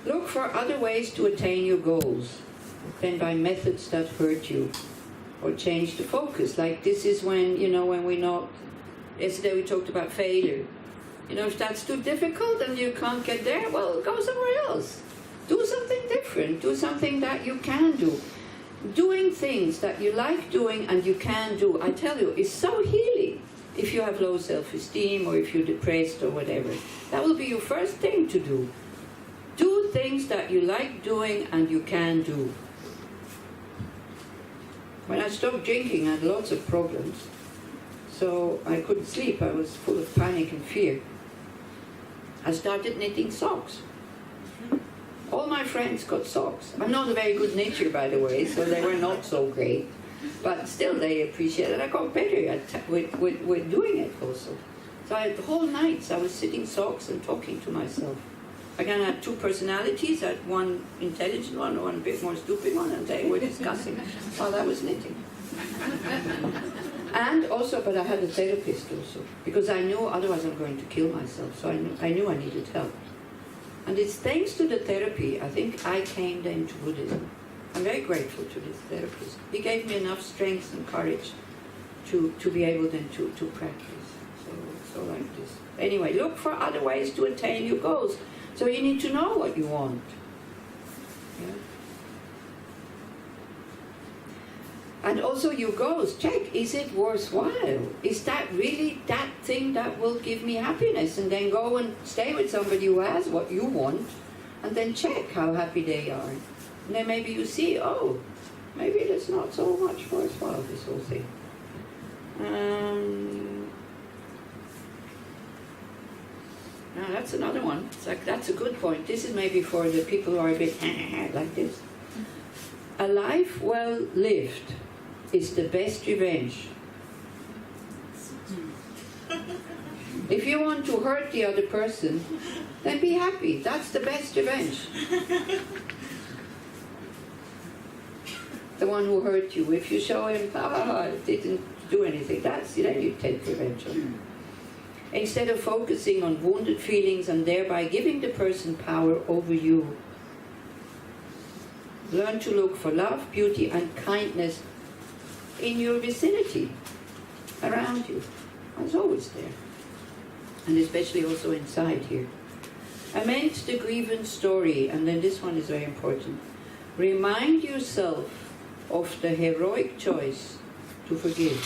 Look for other ways to attain your goals than by methods that hurt you, or change the focus. Like this is when, when we're not, yesterday we talked about failure. If that's too difficult and you can't get there, well, go somewhere else. Do something different. Do something that you can do. Doing things that you like doing and you can do, I tell you, is so healing. If you have low self-esteem or if you're depressed or whatever, that will be your first thing to do. Do things that you like doing and you can do. When I stopped drinking, I had lots of problems. So I couldn't sleep. I was full of panic and fear. I started knitting socks. All my friends got socks. I'm not a very good knitter, by the way, so they were not so great. But still, they appreciated it. I got better with doing it also. So I had whole nights I was sitting socks and talking to myself. Again, I had two personalities. I had one intelligent one, one a bit more stupid one, and they were discussing while I was knitting. And also, but I had a therapist also, because I knew otherwise I'm going to kill myself. So I knew I needed help. And it's thanks to the therapy, I think I came then to Buddhism. I'm very grateful to this therapist. He gave me enough strength and courage to be able then to practice. So like this. Anyway, look for other ways to attain your goals. So you need to know what you want. Yeah? And also your goals, check, is it worthwhile? Is that really that thing that will give me happiness? And then go and stay with somebody who has what you want, and then check how happy they are. And then maybe you see, oh, maybe it's not so much worthwhile, this whole thing. Now that's another one. It's like, that's a good point. This is maybe for the people who are a bit like this. A life well lived is the best revenge. If you want to hurt the other person, then be happy. That's the best revenge. The one who hurt you. If you show him, didn't do anything, that's, then you take revenge on him. Instead of focusing on wounded feelings and thereby giving the person power over you. Learn to look for love, beauty, and kindness in your vicinity, around you. It's always there. And especially also inside here. Amend the grievance story, and then this one is very important. Remind yourself of the heroic choice to forgive.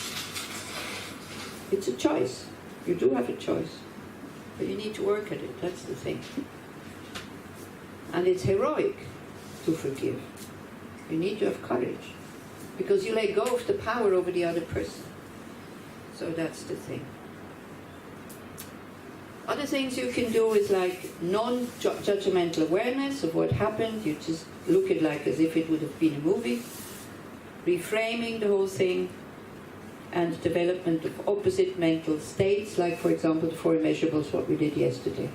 It's a choice. You do have a choice. But you need to work at it, that's the thing. And it's heroic to forgive. You need to have courage. Because you let go of the power over the other person. So that's the thing. Other things you can do is like non-judgmental awareness of what happened. You just look at it like as if it would have been a movie. Reframing the whole thing. And development of opposite mental states, like for example the four immeasurables, what we did yesterday.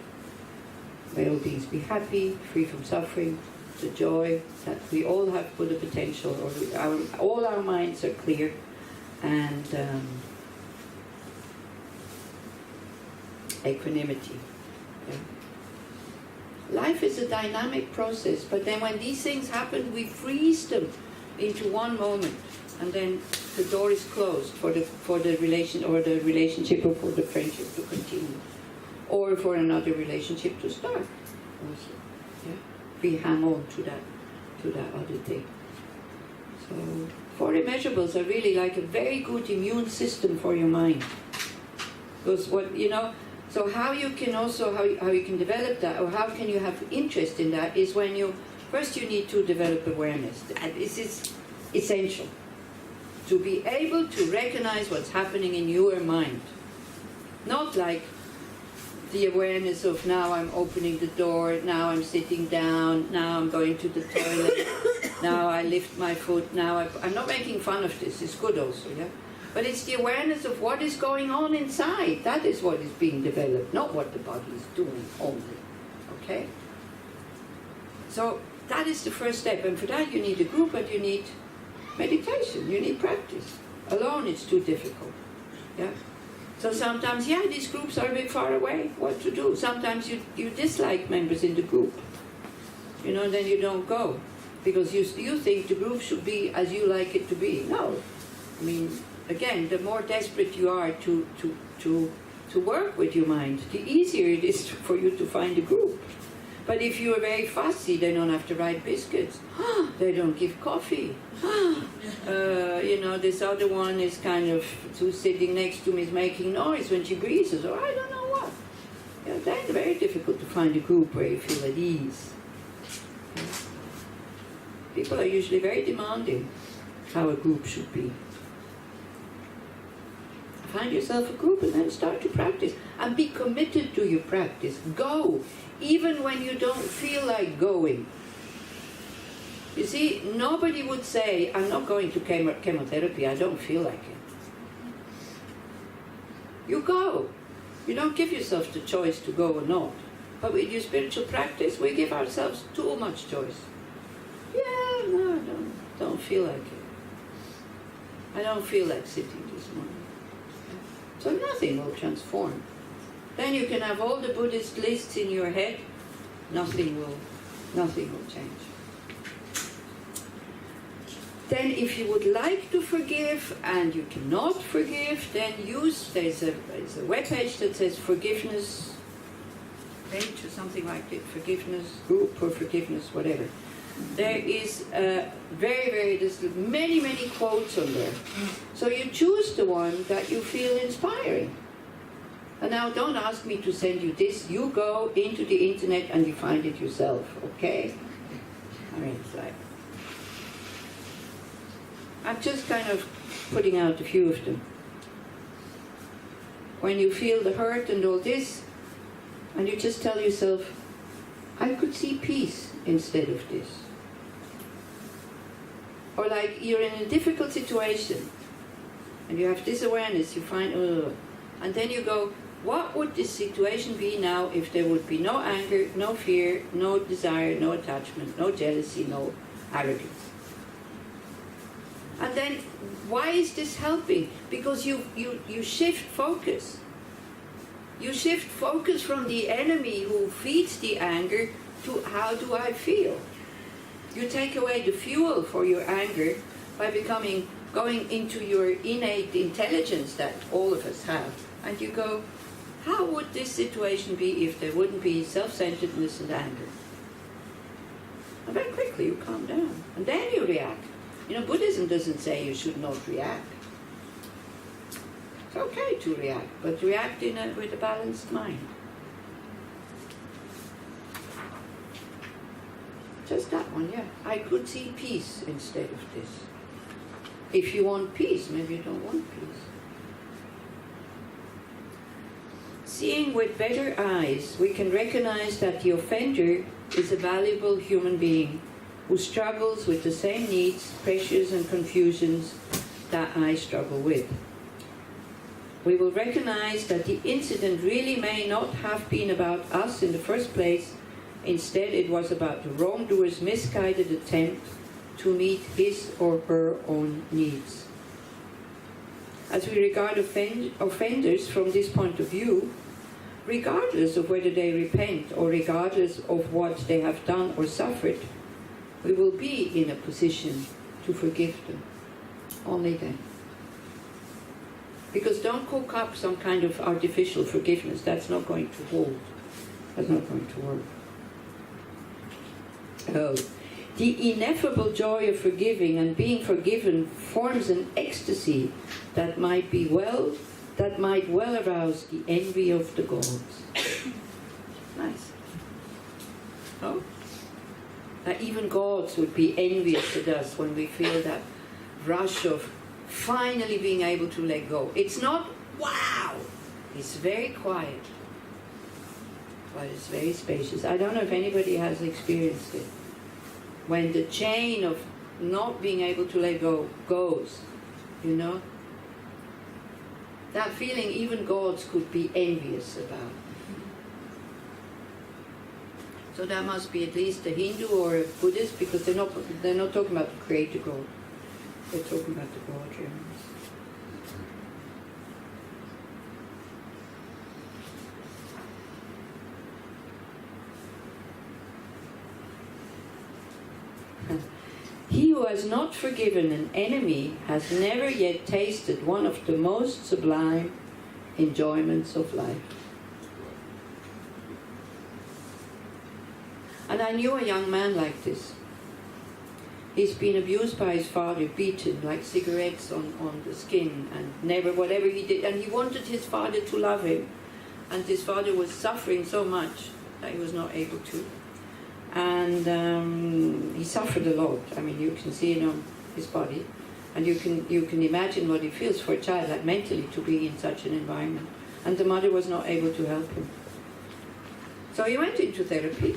May all beings be happy, free from suffering, the joy that we all have Buddha potential, or all our minds are clear, and equanimity. Yeah. Life is a dynamic process, but then when these things happen, we freeze them into one moment, and then the door is closed for the relation or the relationship or for the friendship to continue, or for another relationship to start. Also, yeah, we hang on to that other thing. So, four immeasurables are really like a very good immune system for your mind. Because so how you can also how you can develop that, or how can you have interest in that, is when you need to develop awareness, and this is essential. To be able to recognize what's happening in your mind. Not like the awareness of now I'm opening the door, now I'm sitting down, now I'm going to the toilet, now I lift my foot, now I'm not making fun of this, it's good also, yeah? But it's the awareness of what is going on inside. That is what is being developed, not what the body is doing only, okay? So that is the first step, and for that you need a group, but you need meditation, you need practice. Alone it's too difficult. Yeah. So sometimes, these groups are a bit far away. What to do? Sometimes you dislike members in the group. then you don't go. Because you think the group should be as you like it to be. No. I mean, again, the more desperate you are to work with your mind, the easier it is for you to find a group. But if you are very fussy, they don't have to write biscuits. They don't give coffee. This other one is kind of, who's sitting next to me is making noise when she breathes, or I don't know what. Then it's very difficult to find a group where you feel at ease. People are usually very demanding how a group should be. Find yourself a group and then start to practice. And be committed to your practice. Go, even when you don't feel like going. You see, nobody would say, I'm not going to chemotherapy, I don't feel like it. You go. You don't give yourself the choice to go or not. But with your spiritual practice, we give ourselves too much choice. Yeah, no, I don't feel like it. I don't feel like sitting this morning. So nothing will transform. Then you can have all the Buddhist lists in your head. Nothing will change. Then if you would like to forgive and you cannot forgive, then there's a web page that says forgiveness page or something like that, forgiveness group or forgiveness, whatever. There is there's many, many quotes on there. So you choose the one that you feel inspiring. And now don't ask me to send you this. You go into the internet and you find it yourself, okay? I mean, it's like... I'm just kind of putting out a few of them. When you feel the hurt and all this, and you just tell yourself, I could see peace instead of this. Or like you're in a difficult situation, and you have this awareness, you find, and then you go, what would this situation be now if there would be no anger, no fear, no desire, no attachment, no jealousy, no arrogance? And then, why is this helping? Because you shift focus. You shift focus from the enemy who feeds the anger to how do I feel? You take away the fuel for your anger by going into your innate intelligence that all of us have. And you go, how would this situation be if there wouldn't be self-centeredness and anger? And very quickly you calm down. And then you react. Buddhism doesn't say you should not react. It's okay to react, but react with a balanced mind. Just that one, yeah. I could see peace instead of this. If you want peace, maybe you don't want peace. Seeing with better eyes, we can recognize that the offender is a valuable human being who struggles with the same needs, pressures and confusions that I struggle with. We will recognize that the incident really may not have been about us in the first place. Instead, it was about the wrongdoer's misguided attempt to meet his or her own needs. As we regard offenders from this point of view, regardless of whether they repent or regardless of what they have done or suffered, we will be in a position to forgive them. Only then. Because don't cook up some kind of artificial forgiveness. That's not going to hold. That's not going to work. Oh. The ineffable joy of forgiving and being forgiven forms an ecstasy that might well arouse the envy of the gods. Nice. Oh? That even gods would be envious at us when we feel that rush of finally being able to let go. It's not wow. It's very quiet. But it's very spacious. I don't know if anybody has experienced it. When the chain of not being able to let go goes, that feeling even gods could be envious about. So that must be at least a Hindu or a Buddhist, because they're not talking about the creator God. They're talking about the God generals. He who has not forgiven an enemy has never yet tasted one of the most sublime enjoyments of life. And I knew a young man like this. He's been abused by his father, beaten like cigarettes on the skin, and never, whatever he did, and he wanted his father to love him. And his father was suffering so much that he was not able to. And he suffered a lot. I mean, you can see it on his body. And you can imagine what it feels for a child, like mentally, to be in such an environment. And the mother was not able to help him. So he went into therapy.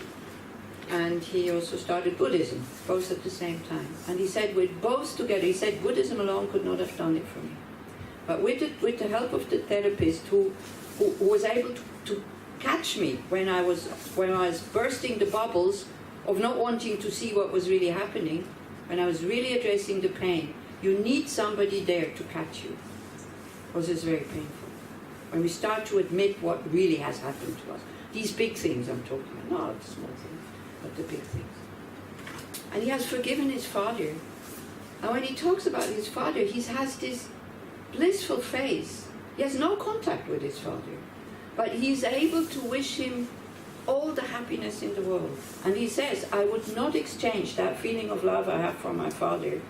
And he also started Buddhism, both at the same time. And he said, with both together, he said, Buddhism alone could not have done it for me. But with the help of the therapist who was able to catch me when I was bursting the bubbles of not wanting to see what was really happening, when I was really addressing the pain, you need somebody there to catch you. Because it's very painful. When we start to admit what really has happened to us. These big things I'm talking about, not the small things. But the big things. And he has forgiven his father. And when he talks about his father, he has this blissful face. He has no contact with his father. But he's able to wish him all the happiness in the world. And he says, I would not exchange that feeling of love I have for my father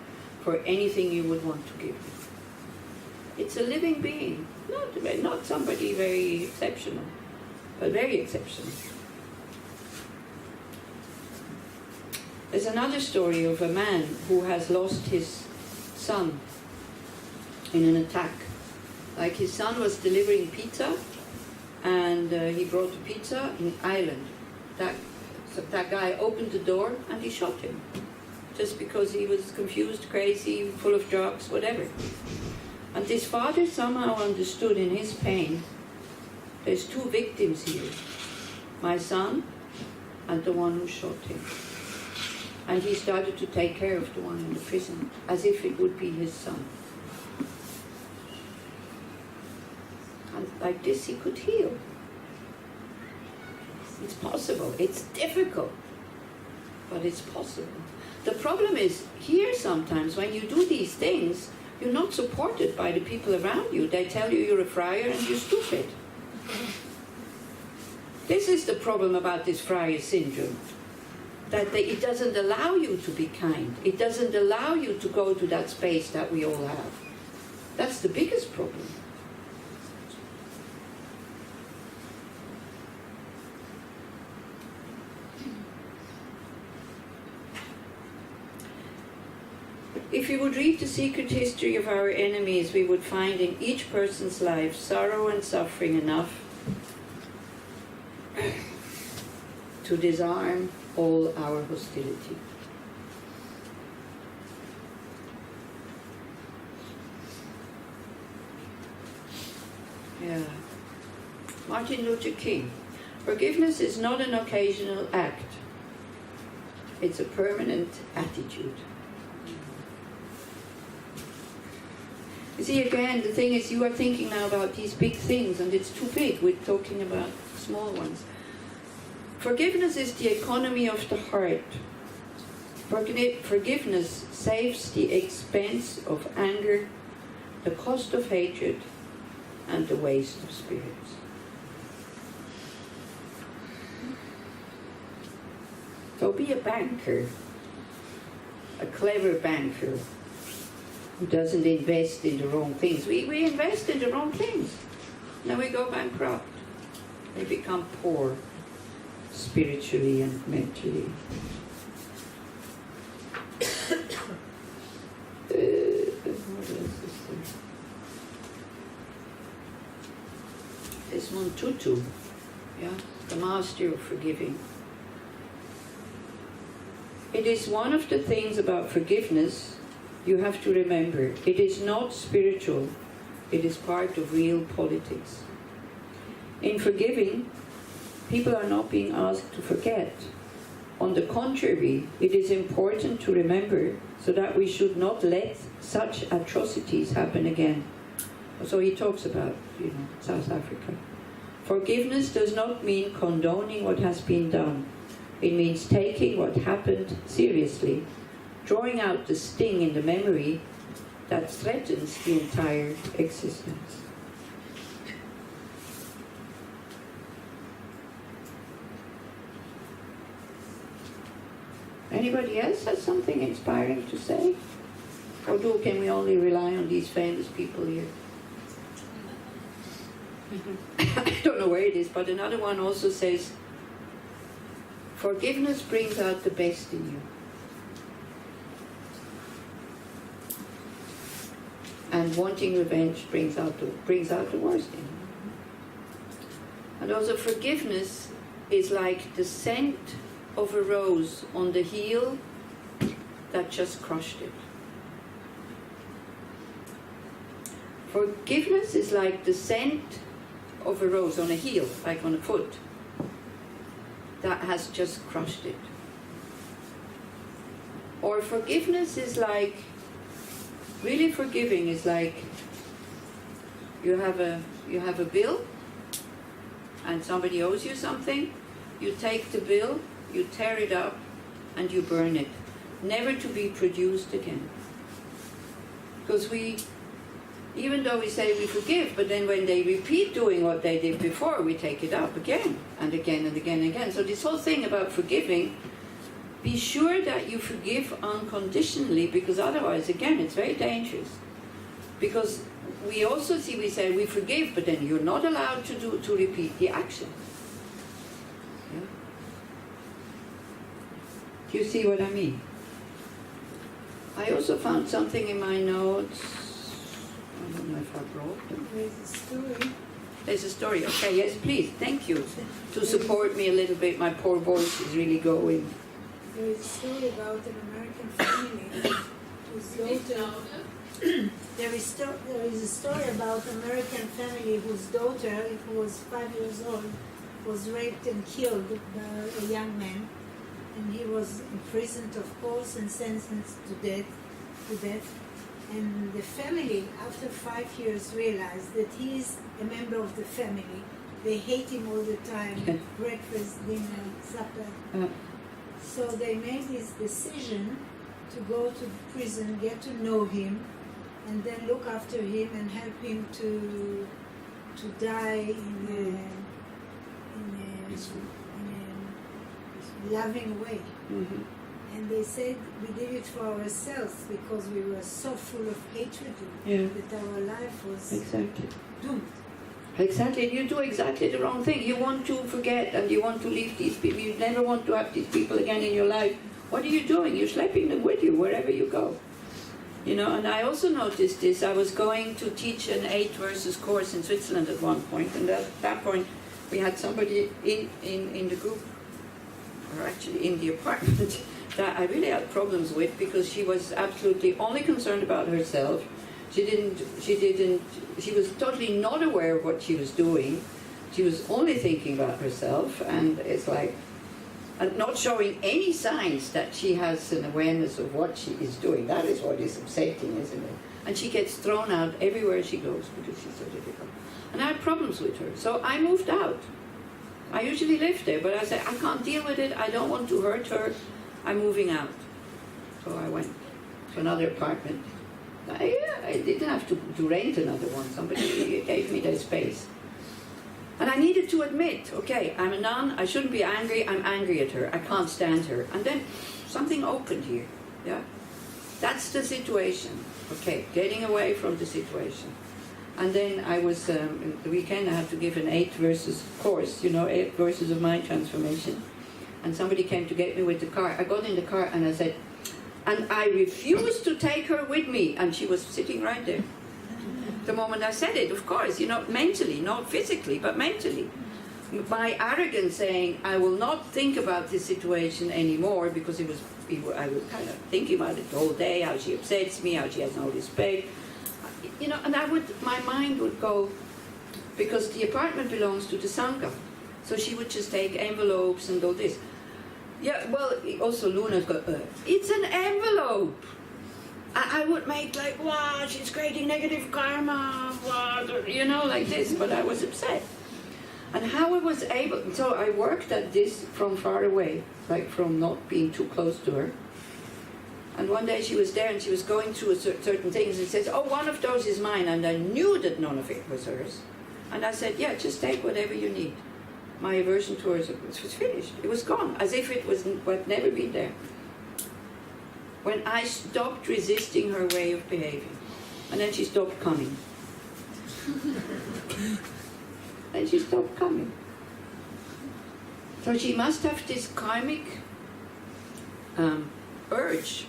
for anything you would want to give me. It's a living being. Not somebody very exceptional, but very exceptional. There's another story of a man who has lost his son in an attack. Like his son was delivering pizza, and he brought the pizza in Ireland. That guy opened the door and he shot him. Just because he was confused, crazy, full of drugs, whatever. And this father somehow understood in his pain, there's two victims here. My son and the one who shot him. And he started to take care of the one in the prison, as if it would be his son. And like this he could heal. It's possible. It's difficult, but it's possible. The problem is, here sometimes, when you do these things, you're not supported by the people around you. They tell you you're a friar and you're stupid. This is the problem about this friar syndrome. That it doesn't allow you to be kind. It doesn't allow you to go to that space that we all have. That's the biggest problem. If we would read the secret history of our enemies, we would find in each person's life sorrow and suffering enough to disarm all our hostility. Yeah. Martin Luther King. Forgiveness is not an occasional act. It's a permanent attitude. You see, again, the thing is, you are thinking now about these big things, and it's too big. We're talking about small ones. Forgiveness is the economy of the heart. Forgiveness saves the expense of anger, the cost of hatred, and the waste of spirits. So be a banker, a clever banker, who doesn't invest in the wrong things. We invest in the wrong things. Then we go bankrupt. We become poor, spiritually and mentally. This one, Tutu, yeah, the master of forgiving. It is one of the things about forgiveness you have to remember. It is not spiritual. It is part of real politics. In forgiving, people are not being asked to forget. On the contrary, it is important to remember so that we should not let such atrocities happen again. So he talks about, South Africa. Forgiveness does not mean condoning what has been done. It means taking what happened seriously drawing out the sting in the memory that threatens the entire existence. Anybody else has something inspiring to say? Or can we only rely on these famous people here? I don't know where it is, but another one also says, forgiveness brings out the best in you. And wanting revenge brings out the worst in you. And also forgiveness is like the scent of a rose on the heel that just crushed it. Forgiveness is like the scent of a rose on a heel, like on a foot, that has just crushed it. Or forgiveness is like, really forgiving is like, you have a bill, and somebody owes you something, you take the bill, you tear it up, and you burn it, never to be produced again. Because even though we say we forgive, but then when they repeat doing what they did before, we take it up again and again and again and again. So this whole thing about forgiving, be sure that you forgive unconditionally, because otherwise, again, it's very dangerous. Because we also see, we say we forgive, but then you're not allowed to repeat the action. Yeah? Do you see what I mean? I also found something in my notes. I don't know if I brought them. There's a story. There's a story. Okay, yes, please. Thank you. To support me a little bit, my poor voice is really going. There is a story about an American family whose daughter. There is a story about an American family whose daughter, who was 5 years old, was raped and killed by a young man, and he was imprisoned, of course, and sentenced to death. And the family, after 5 years, realized that he is a member of the family. They hate him all the time, breakfast, dinner, supper. So they made this decision to go to prison, get to know him, and then look after him and help him to die in a loving way. Mm-hmm. And they said we did it for ourselves because we were so full of hatred that our life was doomed. Exactly, you do exactly the wrong thing. You want to forget and you want to leave these people. You never want to have these people again in your life. What are you doing? You're schlepping them with you wherever you go. You know, and I also noticed this. I was going to teach an 8 verses course in Switzerland at one point, and at that point we had somebody in the group, or actually in the apartment, that I really had problems with, because she was absolutely only concerned about herself. She was totally not aware of what she was doing. She was only thinking about herself, and it's like, and not showing any signs that she has an awareness of what she is doing. That is what is upsetting, isn't it? And she gets thrown out everywhere she goes because she's so difficult. And I had problems with her, so I moved out. I usually live there, but I said, I can't deal with it, I don't want to hurt her, I'm moving out. So I went to another apartment. I didn't have to rent another one. Somebody gave me their space. And I needed to admit, okay, I'm a nun, I shouldn't be angry, I'm angry at her, I can't stand her. And then something opened here, yeah? That's the situation, okay, getting away from the situation. And then I was, the weekend I had to give an 8 verses course, 8 verses of mind transformation. And somebody came to get me with the car. I got in the car and I said, and I refused to take her with me. And she was sitting right there. The moment I said it, of course, mentally, not physically, but mentally. My arrogance saying, I will not think about this situation anymore, because I was kind of thinking about it the whole day, how she upsets me, how she has no respect. And my mind would go, because the apartment belongs to the Sangha. So she would just take envelopes and all this. Yeah, well, also Luna's got, it's an envelope. I would make like, wow, she's creating negative karma, wow, like this, but I was upset. And how I was able, so I worked at this from far away, like from not being too close to her. And one day she was there and she was going through certain things and says, oh, one of those is mine. And I knew that none of it was hers. And I said, yeah, just take whatever you need. My aversion towards it was finished. It was gone, as if it had never been there. When I stopped resisting her way of behaving. And then she stopped coming. And she stopped coming. So she must have this karmic urge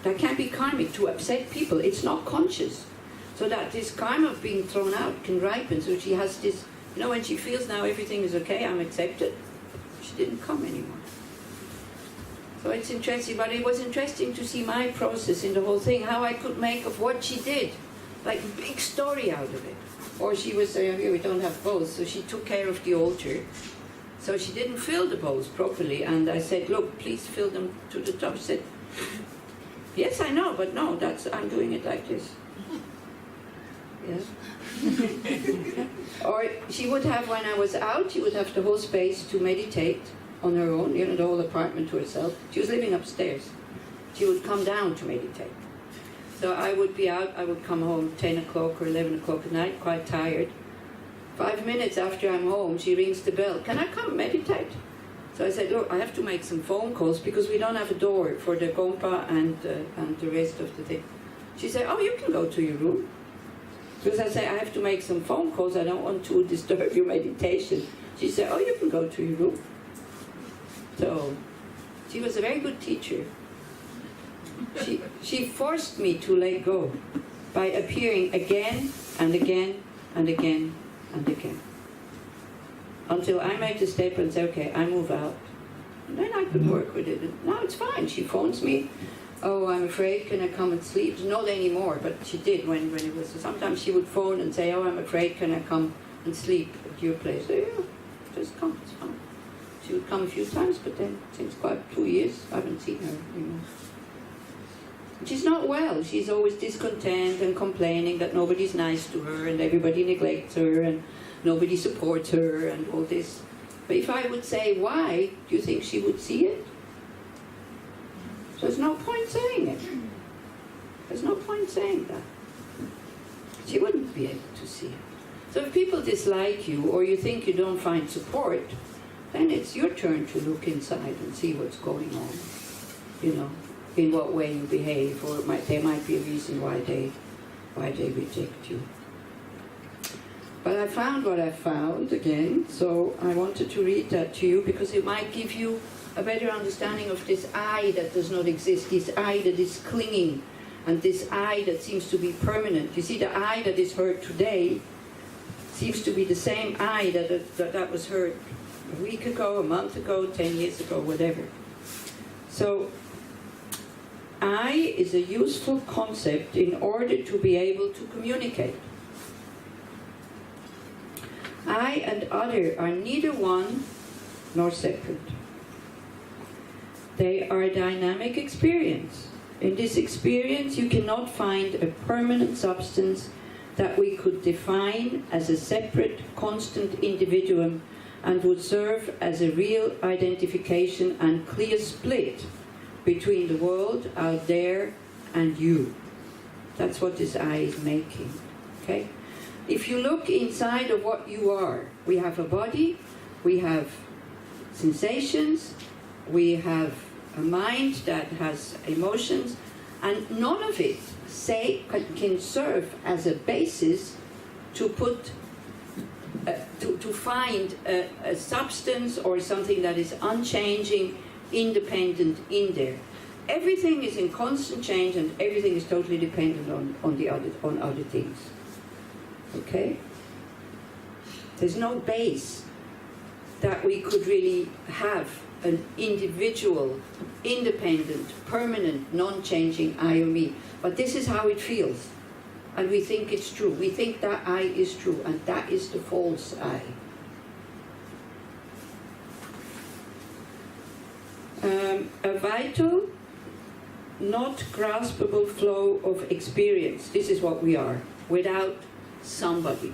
that can be karmic to upset people. It's not conscious. So that this karma of being thrown out can ripen. So she has this, when she feels now everything is okay, I'm accepted, she didn't come anymore. So it's interesting, but it was interesting to see my process in the whole thing, how I could make of what she did, like a big story out of it. Or she was saying, here we don't have bowls, so she took care of the altar. So she didn't fill the bowls properly, and I said, look, please fill them to the top. She said, yes, I know, but no, I'm doing it like this. Yes. Or she would have, when I was out, she would have the whole space to meditate on her own, the whole apartment to herself. She was living upstairs. She would come down to meditate. So I would be out, I would come home 10 o'clock or 11 o'clock at night, quite tired. 5 minutes after I'm home, she rings the bell. Can I come meditate? So I said, look, I have to make some phone calls because we don't have a door for the gompa and the rest of the thing. She said, oh, you can go to your room. Because I say, I have to make some phone calls. I don't want to disturb your meditation. She said, oh, you can go to your room. So she was a very good teacher. She forced me to let go by appearing again and again and again and again. Until I made the step and said, okay, I move out. And then I could work with it. And now it's fine. She phones me. Oh, I'm afraid, can I come and sleep? Not anymore, but she did when it was. Sometimes she would phone and say, oh, I'm afraid, can I come and sleep at your place? So, yeah, just come, it's fine. She would come a few times, but then since quite 2 years, I haven't seen her anymore. She's not well. She's always discontent and complaining that nobody's nice to her and everybody neglects her and nobody supports her and all this. But if I would say why, do you think she would see it? So there's no point saying it. There's no point saying that. She wouldn't be able to see it. So if people dislike you or you think you don't find support, then it's your turn to look inside and see what's going on. In what way you behave, or there might be a reason why they reject you. But I found what I found again, so I wanted to read that to you because it might give you a better understanding of this I that does not exist, this I that is clinging, and this I that seems to be permanent. You see, the I that is heard today seems to be the same I that was heard a week ago, a month ago, 10 years ago, whatever. So, I is a useful concept in order to be able to communicate. I and other are neither one nor separate. They are a dynamic experience. In this experience, you cannot find a permanent substance that we could define as a separate, constant individuum and would serve as a real identification and clear split between the world out there and you. That's what this I is making. Okay? If you look inside of what you are, we have a body, we have sensations, we have a mind that has emotions, and none of it can serve as a basis to put to find a substance or something that is unchanging, independent in there. Everything is in constant change, and everything is totally dependent on other things. Okay? There's no base that we could really have an individual, independent, permanent, non-changing I or me. But this is how it feels. And we think it's true. We think that I is true, and that is the false I. A vital, not graspable flow of experience. This is what we are, without somebody.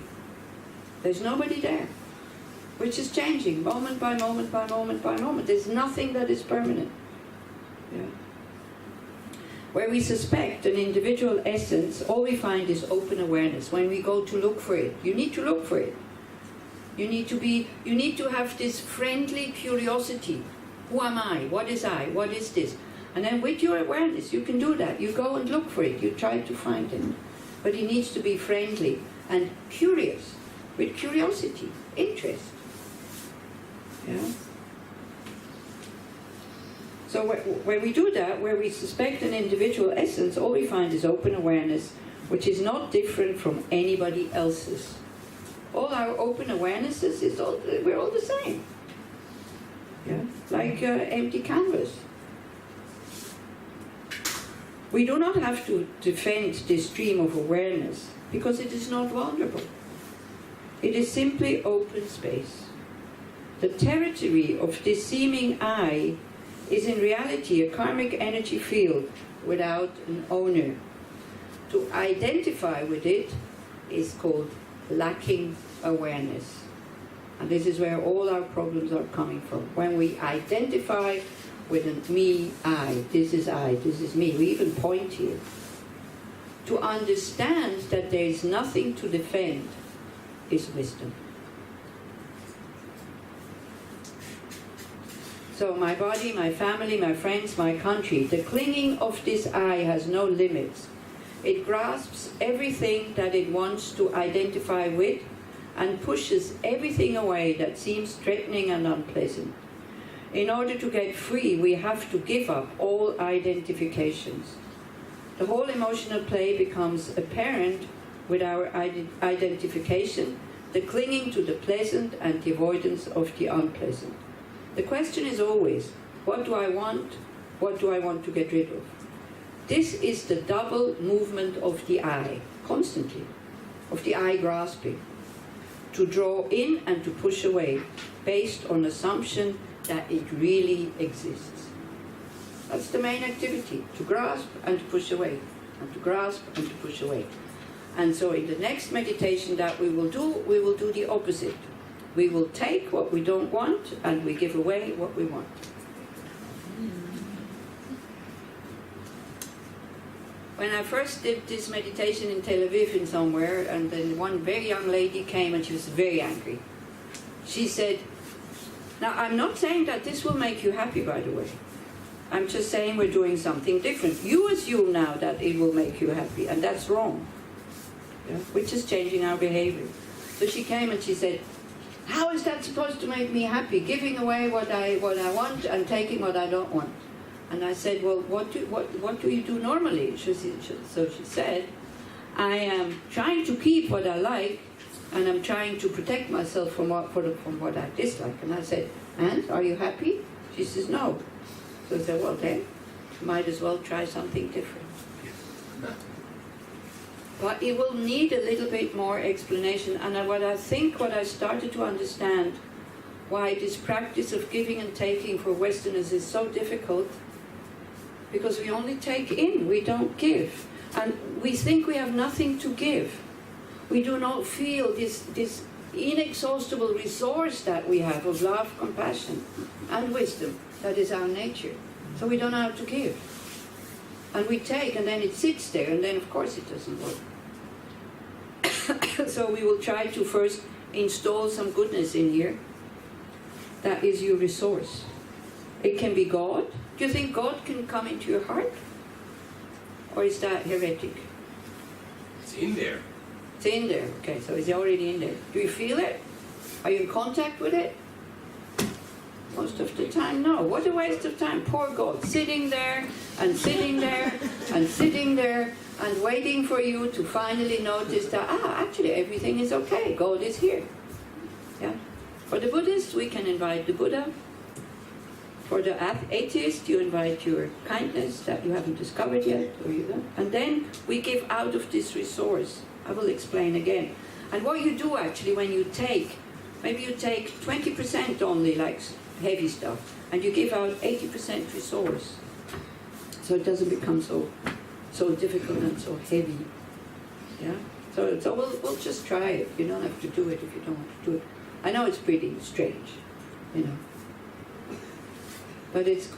There's nobody there, which is changing moment by moment by moment by moment. There's nothing that is permanent. Yeah. Where we suspect an individual essence, all we find is open awareness. When we go to look for it, you need to look for it. You need to have this friendly curiosity. Who am I? What is I? What is this? And then with your awareness, you can do that. You go and look for it. You try to find it. But it needs to be friendly and curious, with curiosity, interest. Yeah? So when we do that, where we suspect an individual essence, all we find is open awareness, which is not different from anybody else's. All our open awarenesses, we're all the same. Yeah? Like empty canvas. We do not have to defend this stream of awareness because it is not vulnerable. It is simply open space. The territory of this seeming I is in reality a karmic energy field without an owner. To identify with it is called lacking awareness. And this is where all our problems are coming from. When we identify with a me, I, this is me, we even point here. To understand that there is nothing to defend is wisdom. So my body, my family, my friends, my country, the clinging of this I has no limits. It grasps everything that it wants to identify with and pushes everything away that seems threatening and unpleasant. In order to get free, we have to give up all identifications. The whole emotional play becomes apparent with our identification, the clinging to the pleasant and the avoidance of the unpleasant. The question is always, what do I want? What do I want to get rid of? This is the double movement of the I, constantly, of the I grasping, to draw in and to push away, based on assumption that it really exists. That's the main activity, to grasp and to push away, and to grasp and to push away. And so in the next meditation that we will do the opposite. We will take what we don't want and we give away what we want. When I first did this meditation in Tel Aviv in somewhere, and then one very young lady came and she was very angry. She said, now I'm not saying that this will make you happy, by the way. I'm just saying we're doing something different. You assume now that it will make you happy, and that's wrong. Yeah? We're just changing our behavior. So she came and she said, how is that supposed to make me happy? Giving away what I want and taking what I don't want. And I said, well, what do you do normally? So she said, I am trying to keep what I like, and I'm trying to protect myself from what I dislike. And I said, and are you happy? She says, no. So I said, well then, might as well try something different. But it will need a little bit more explanation. And what I started to understand why this practice of giving and taking for Westerners is so difficult, because we only take in, we don't give. And we think we have nothing to give. We do not feel this inexhaustible resource that we have of love, compassion, and wisdom. That is our nature. So we don't know how to give. And we take, and then it sits there, and then of course it doesn't work. So we will try to first install some goodness in here. That is your resource. It can be God. Do you think God can come into your heart? Or is that heretic? It's in there. It's in there. Okay, so it's already in there. Do you feel it? Are you in contact with it? Most of the time, no. What a waste of time. Poor God, sitting there and sitting there and sitting there and waiting for you to finally notice that, actually everything is okay. God is here. Yeah. For the Buddhists, we can invite the Buddha. For the atheist, you invite your kindness that you haven't discovered yet, or you don't. And then we give out of this resource. I will explain again. And what you do actually when you take, maybe you take 20% only, like heavy stuff, and you give out 80% resource. So it doesn't become so difficult and so heavy. Yeah? So we'll just try it. You don't have to do it if you don't want to do it. I know it's pretty strange, you know. But it's